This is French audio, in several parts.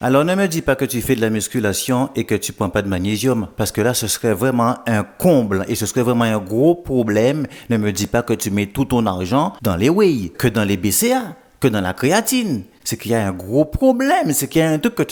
Alors ne me dis pas que tu fais de la musculation et que tu prends pas de magnésium, parce que là ce serait vraiment un comble et ce serait vraiment un gros problème. Ne me dis pas que tu mets tout ton argent dans les whey, que dans les BCA, que dans la créatine. C'est qu'il y a un gros problème, c'est qu'il y a un truc que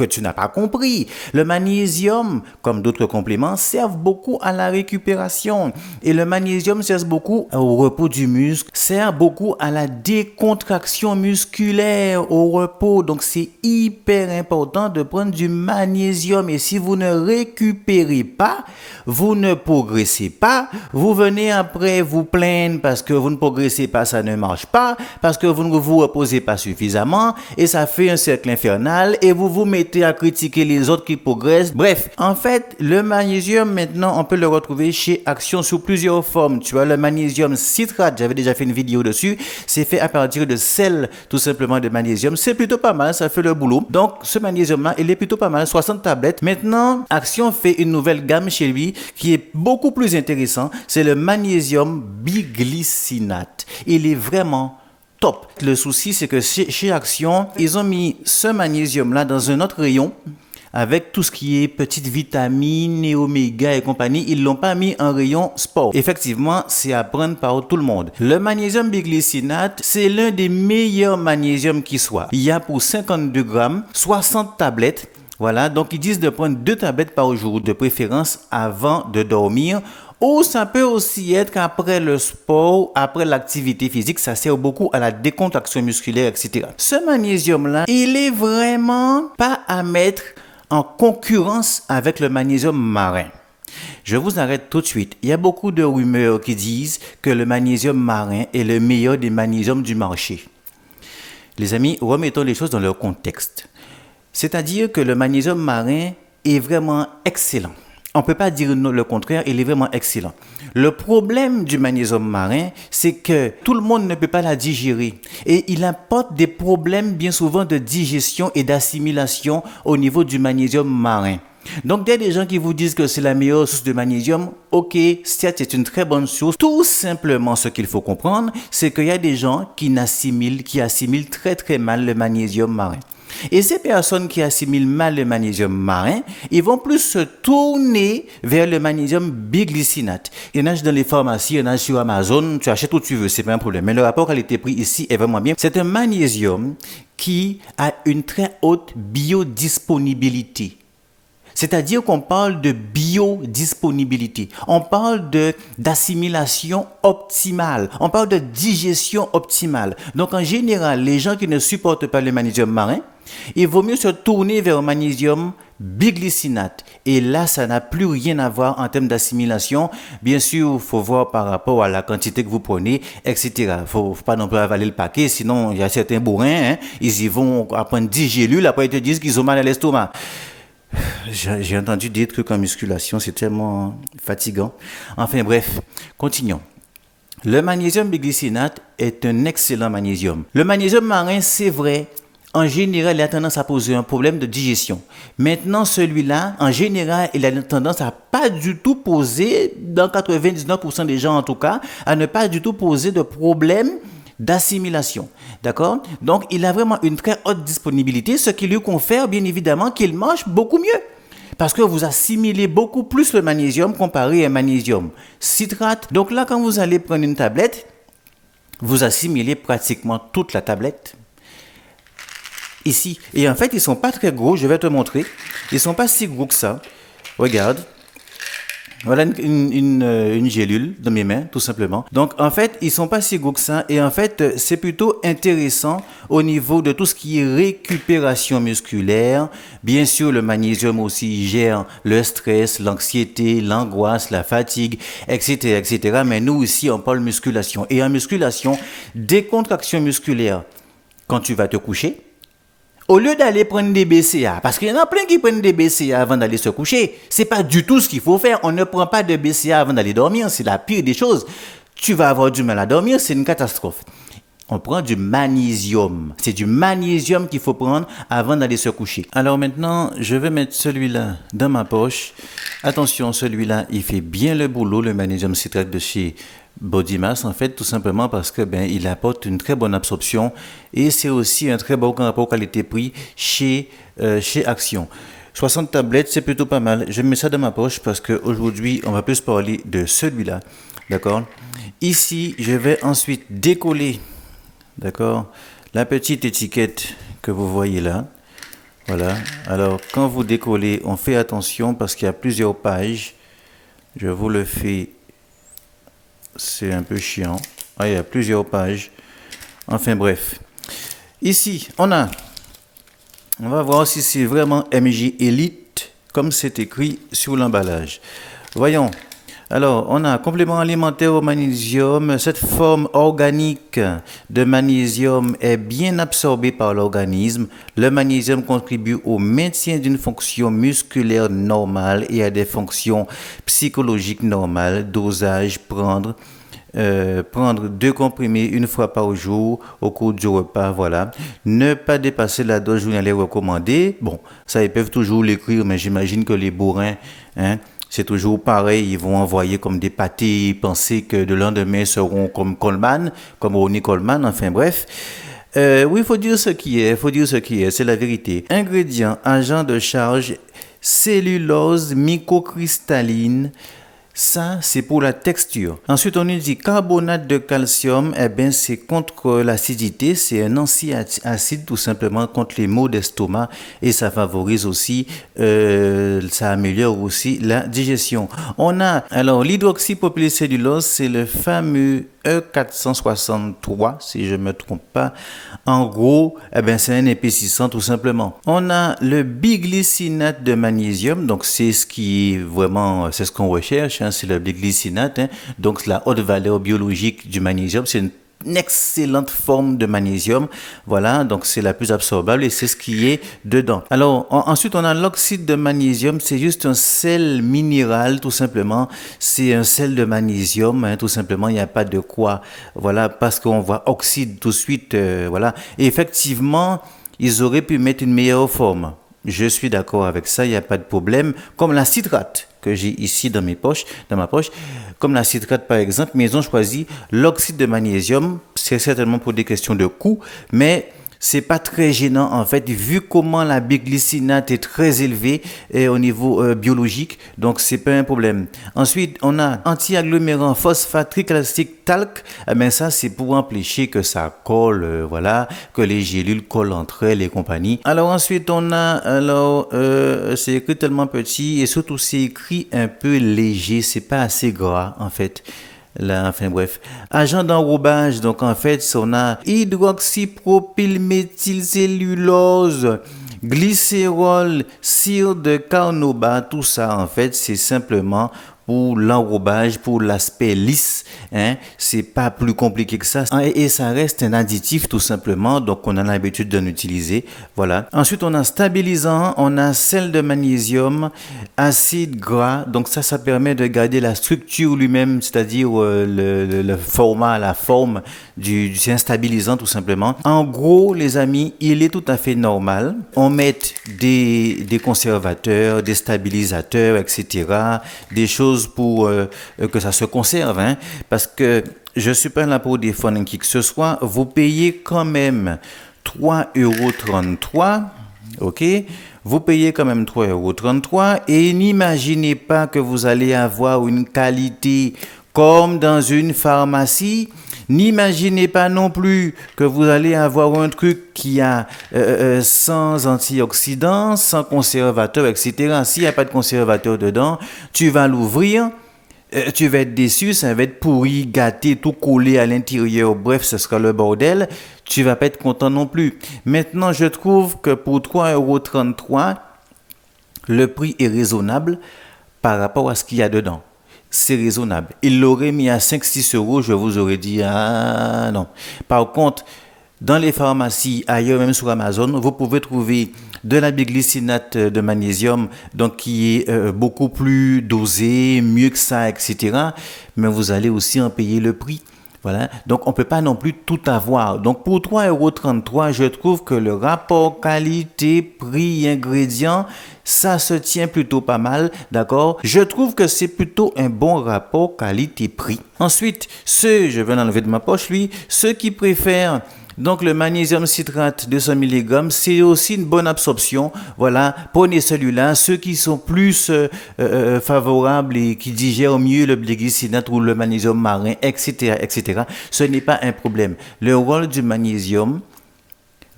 tu n'as pas compris. Le magnésium, comme d'autres compléments, servent beaucoup à la récupération. Et le magnésium sert beaucoup au repos du muscle, sert beaucoup à la décontraction musculaire, au repos. Donc c'est hyper important de prendre du magnésium. Et si vous ne récupérez pas, vous ne progressez pas. Vous venez après vous plaindre parce que vous ne progressez pas, ça ne marche pas, parce que vous ne vous reposez pas suffisamment. Et ça fait un cercle infernal et vous vous mettez à critiquer les autres qui progressent. Bref, en fait, le magnésium, maintenant, on peut le retrouver chez Action sous plusieurs formes. Tu vois, le magnésium citrate, j'avais déjà fait une vidéo dessus. C'est fait à partir de sel, tout simplement, de magnésium. C'est plutôt pas mal, ça fait le boulot. Donc, ce magnésium-là, il est plutôt pas mal, 60 tablettes. Maintenant, Action fait une nouvelle gamme chez lui qui est beaucoup plus intéressant. C'est le magnésium biglycinate. Il est vraiment top. Le souci, c'est que chez Action, ils ont mis ce magnésium-là dans un autre rayon avec tout ce qui est petites vitamines et oméga et compagnie. Ils l'ont pas mis en rayon sport. Effectivement, c'est à prendre par tout le monde. Le magnésium biglycinate, c'est l'un des meilleurs magnésiums qui soit. Il y a pour 52 grammes, 60 tablettes. Voilà, donc ils disent de prendre 2 tablettes par jour, de préférence avant de dormir. Ou ça peut aussi être qu'après le sport, après l'activité physique, ça sert beaucoup à la décontraction musculaire, etc. Ce magnésium-là, il est vraiment pas à mettre en concurrence avec le magnésium marin. Je vous arrête tout de suite. Il y a beaucoup de rumeurs qui disent que le magnésium marin est le meilleur des magnésiums du marché. Les amis, remettons les choses dans leur contexte. C'est-à-dire que le magnésium marin est vraiment excellent. On ne peut pas dire le contraire, il est vraiment excellent. Le problème du magnésium marin, c'est que tout le monde ne peut pas la digérer. Et il apporte des problèmes bien souvent de digestion et d'assimilation au niveau du magnésium marin. Donc, il y a des gens qui vous disent que c'est la meilleure source de magnésium. Ok, certes, c'est une très bonne source. Tout simplement, ce qu'il faut comprendre, c'est qu'il y a des gens qui assimilent très très mal le magnésium marin. Et ces personnes qui assimilent mal le magnésium marin, ils vont plus se tourner vers le magnésium biglycinate. Il y en a dans les pharmacies, il y en a sur Amazon, tu achètes où tu veux, c'est pas un problème. Mais le rapport qualité-prix ici est vraiment bien. C'est un magnésium qui a une très haute biodisponibilité. C'est-à-dire qu'on parle de biodisponibilité, on parle d'assimilation optimale, on parle de digestion optimale. Donc en général, les gens qui ne supportent pas le magnésium marin, il vaut mieux se tourner vers le magnésium biglycinate. Et là, ça n'a plus rien à voir en termes d'assimilation. Bien sûr, il faut voir par rapport à la quantité que vous prenez, etc. Il ne faut pas non plus avaler le paquet, sinon il y a certains bourrins, ils y vont prendre 10 gélules, après ils te disent qu'ils ont mal à l'estomac. J'ai entendu des trucs en musculation, c'est tellement fatigant. Enfin bref, continuons. Le magnésium biglycinate est un excellent magnésium. Le magnésium marin, c'est vrai, en général, il a tendance à poser un problème de digestion. Maintenant, celui-là, en général, il a tendance à pas du tout poser, dans 99% des gens en tout cas, à ne pas du tout poser de problème d'assimilation, d'accord? Donc, il a vraiment une très haute disponibilité, ce qui lui confère, bien évidemment, qu'il mange beaucoup mieux. Parce que vous assimilez beaucoup plus le magnésium comparé à un magnésium citrate. Donc là, quand vous allez prendre une tablette, vous assimilez pratiquement toute la tablette. Ici. Et en fait, ils ne sont pas très gros, je vais te montrer. Ils ne sont pas si gros que ça. Regarde. Voilà une gélule dans mes mains, tout simplement. Donc, en fait, ils sont pas si gros que ça. Et en fait, c'est plutôt intéressant au niveau de tout ce qui est récupération musculaire. Bien sûr, le magnésium aussi gère le stress, l'anxiété, l'angoisse, la fatigue, etc., etc. Mais nous, ici, on parle musculation. Et en musculation, décontraction musculaire, quand tu vas te coucher, au lieu d'aller prendre des BCA, parce qu'il y en a plein qui prennent des BCA avant d'aller se coucher, c'est pas du tout ce qu'il faut faire. On ne prend pas de BCA avant d'aller dormir, c'est la pire des choses. Tu vas avoir du mal à dormir, c'est une catastrophe. On prend du magnésium. C'est du magnésium qu'il faut prendre avant d'aller se coucher. Alors maintenant, je vais mettre celui-là dans ma poche. Attention, celui-là, il fait bien le boulot, le magnésium citrate de chez Body Mass, en fait, tout simplement parce que il apporte une très bonne absorption et c'est aussi un très bon rapport qualité-prix chez Action. 60 tablettes, c'est plutôt pas mal. Je mets ça dans ma poche parce qu'aujourd'hui, on va plus parler de celui-là. D'accord? Ici, je vais ensuite décoller, d'accord, la petite étiquette que vous voyez là. Voilà. Alors, quand vous décollez, on fait attention parce qu'il y a plusieurs pages. Je vous le fais. C'est un peu chiant. Ah, il y a plusieurs pages. Enfin, bref. Ici, on va voir si c'est vraiment MJ Elite, comme c'est écrit sur l'emballage. Voyons. Alors, on a complément alimentaire au magnésium. Cette forme organique de magnésium est bien absorbée par l'organisme. Le magnésium contribue au maintien d'une fonction musculaire normale et à des fonctions psychologiques normales. Dosage, prendre 2 comprimés une fois par jour au cours du repas, voilà. Ne pas dépasser la dose journalière recommandée. Bon, ça, ils peuvent toujours l'écrire, mais j'imagine que les bourrins, c'est toujours pareil, ils vont envoyer comme des pâtés, penser que le lendemain seront comme Coleman, comme Ronnie Coleman, enfin bref. Oui, il faut dire ce qui est, c'est la vérité. Ingrédients, agent de charge, cellulose microcristalline. Ça, c'est pour la texture. Ensuite, on nous dit carbonate de calcium. Eh bien, c'est contre l'acidité. C'est un anti-acide tout simplement contre les maux d'estomac et ça favorise aussi, ça améliore aussi la digestion. On a, alors, l'hydroxypropylcellulose, c'est le fameux E463, si je ne me trompe pas. En gros, c'est un épaississant tout simplement. On a le biglycinate de magnésium, donc c'est ce qui est vraiment, c'est ce qu'on recherche, c'est le biglycinate. Donc la haute valeur biologique du magnésium, c'est une excellente forme de magnésium. Voilà, donc c'est la plus absorbable et c'est ce qui est dedans. Alors, ensuite, on a l'oxyde de magnésium. C'est juste un sel minéral, tout simplement. C'est un sel de magnésium, tout simplement. Il n'y a pas de quoi. Voilà, parce qu'on voit oxyde tout de suite. Voilà. Et effectivement, ils auraient pu mettre une meilleure forme. Je suis d'accord avec ça, il n'y a pas de problème. Comme la citrate que j'ai ici dans ma poche, comme la citrate par exemple, mais ils ont choisi l'oxyde de magnésium. C'est certainement pour des questions de coût, mais c'est pas très gênant en fait, vu comment la biglycinate est très élevée au niveau biologique, donc c'est pas un problème. Ensuite, on a anti-agglomérant phosphate tricalcique talc. Ça c'est pour empêcher que ça colle, voilà, que les gélules collent entre elles et compagnie. Alors ensuite, on a, c'est écrit tellement petit et surtout c'est écrit un peu léger, c'est pas assez gras en fait. Là, enfin bref. Agent d'enrobage, donc en fait, on a hydroxypropylméthylcellulose, glycérol, cire de carnauba, tout ça en fait, c'est simplement pour l'enrobage, pour l'aspect lisse, c'est pas plus compliqué que ça. Et ça reste un additif tout simplement, donc on a l'habitude d'en utiliser, voilà. Ensuite, on a stabilisant, on a sel de magnésium, acide gras, donc ça permet de garder la structure lui-même, c'est-à-dire le format, la forme c'est un stabilisant tout simplement. En gros, les amis, il est tout à fait normal. On met des conservateurs, des stabilisateurs, etc., des choses pour que ça se conserve, parce que je suis pas là pour défendre qui que ce soit, vous payez quand même 3,33 €, ok? Vous payez quand même 3,33 € et n'imaginez pas que vous allez avoir une qualité comme dans une pharmacie. N'imaginez pas non plus que vous allez avoir un truc qui a sans antioxydants, sans conservateur, etc. S'il n'y a pas de conservateur dedans, tu vas l'ouvrir, tu vas être déçu, ça va être pourri, gâté, tout collé à l'intérieur. Bref, ce sera le bordel. Tu vas pas être content non plus. Maintenant, je trouve que pour 3,33 €, le prix est raisonnable par rapport à ce qu'il y a dedans. C'est raisonnable. Il l'aurait mis à 5-6 €, je vous aurais dit, ah non. Par contre, dans les pharmacies, ailleurs même sur Amazon, vous pouvez trouver de la biglycinate de magnésium, donc qui est beaucoup plus dosé, mieux que ça, etc. Mais vous allez aussi en payer le prix. Voilà. Donc, on ne peut pas non plus tout avoir. Donc, pour 3,33 €, je trouve que le rapport qualité, prix, ingrédients, ça se tient plutôt pas mal, d'accord? Je trouve que c'est plutôt un bon rapport qualité-prix. Ensuite, je vais l'enlever de ma poche, ceux qui préfèrent donc le magnésium citrate 200 mg, c'est aussi une bonne absorption. Voilà, prenez celui-là. Ceux qui sont plus favorables et qui digèrent mieux le glycinate ou le magnésium marin, etc., etc., ce n'est pas un problème. Le rôle du magnésium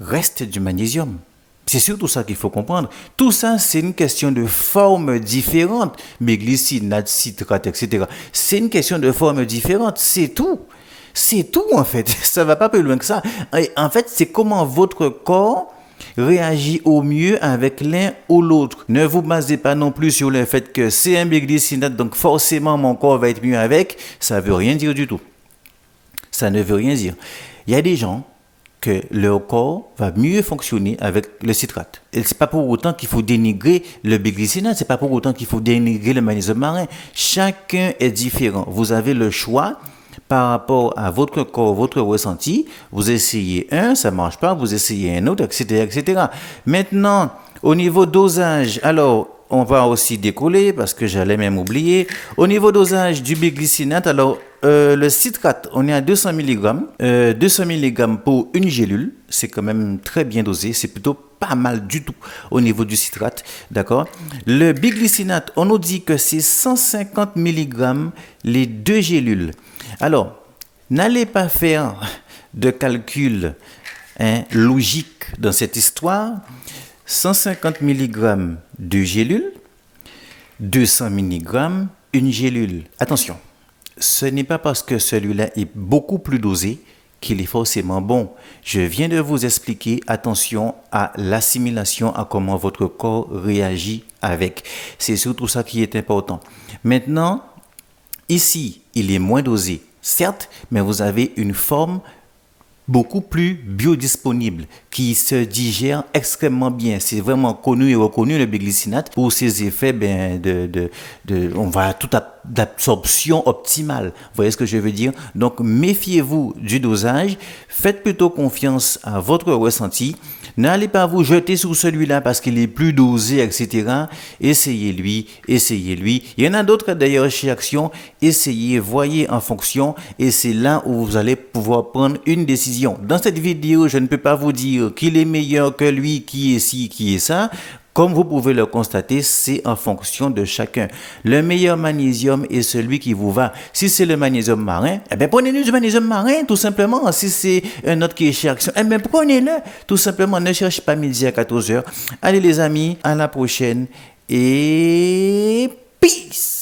reste du magnésium. C'est surtout ça qu'il faut comprendre. Tout ça, c'est une question de forme différente. Mais glycinate, citrate, etc., c'est une question de forme différente. C'est tout. C'est tout, en fait. Ça ne va pas plus loin que ça. Et en fait, c'est comment votre corps réagit au mieux avec l'un ou l'autre. Ne vous basez pas non plus sur le fait que c'est un biglycinate, donc forcément mon corps va être mieux avec. Ça ne veut rien dire du tout. Ça ne veut rien dire. Il y a des gens que leur corps va mieux fonctionner avec le citrate. Et c'est pas pour autant qu'il faut dénigrer le biglycinate, c'est pas pour autant qu'il faut dénigrer le magnésium marin. Chacun est différent. Vous avez le choix par rapport à votre corps, votre ressenti. Vous essayez un, ça ne marche pas, vous essayez un autre, etc., etc. Maintenant, au niveau dosage, alors, on va aussi décoller parce que j'allais même oublier. Au niveau dosage du biglycinate, alors, le citrate, on est à 200 mg. 200 mg pour une gélule, c'est quand même très bien dosé, c'est plutôt pas mal du tout au niveau du citrate, d'accord? Le biglycinate, on nous dit que c'est 150 mg les 2 gélules. Alors, n'allez pas faire de calcul logique dans cette histoire. 150 mg de gélule, 200 mg une gélule. Attention, ce n'est pas parce que celui-là est beaucoup plus dosé qu'il est forcément bon. Je viens de vous expliquer, attention à l'assimilation, à comment votre corps réagit avec. C'est surtout ça qui est important. Maintenant, ici, il est moins dosé, certes, mais vous avez une forme beaucoup plus biodisponible, qui se digère extrêmement bien. C'est vraiment connu et reconnu le biglycinate pour ses effets on va tout d'absorption optimale. Vous voyez ce que je veux dire? Donc, méfiez-vous du dosage. Faites plutôt confiance à votre ressenti. N'allez pas vous jeter sur celui-là parce qu'il est plus dosé, etc. Essayez-lui. Il y en a d'autres d'ailleurs chez Action. Essayez, voyez en fonction et c'est là où vous allez pouvoir prendre une décision. Dans cette vidéo, je ne peux pas vous dire qu'il est meilleur que lui, qui est ci, qui est ça. Comme vous pouvez le constater, c'est en fonction de chacun. Le meilleur magnésium est celui qui vous va. Si c'est le magnésium marin, eh bien prenez-le du magnésium marin, tout simplement. Si c'est un autre qui est chez Action, eh bien prenez-le, tout simplement. Ne cherchez pas midi à 14h. Allez les amis, à la prochaine et peace!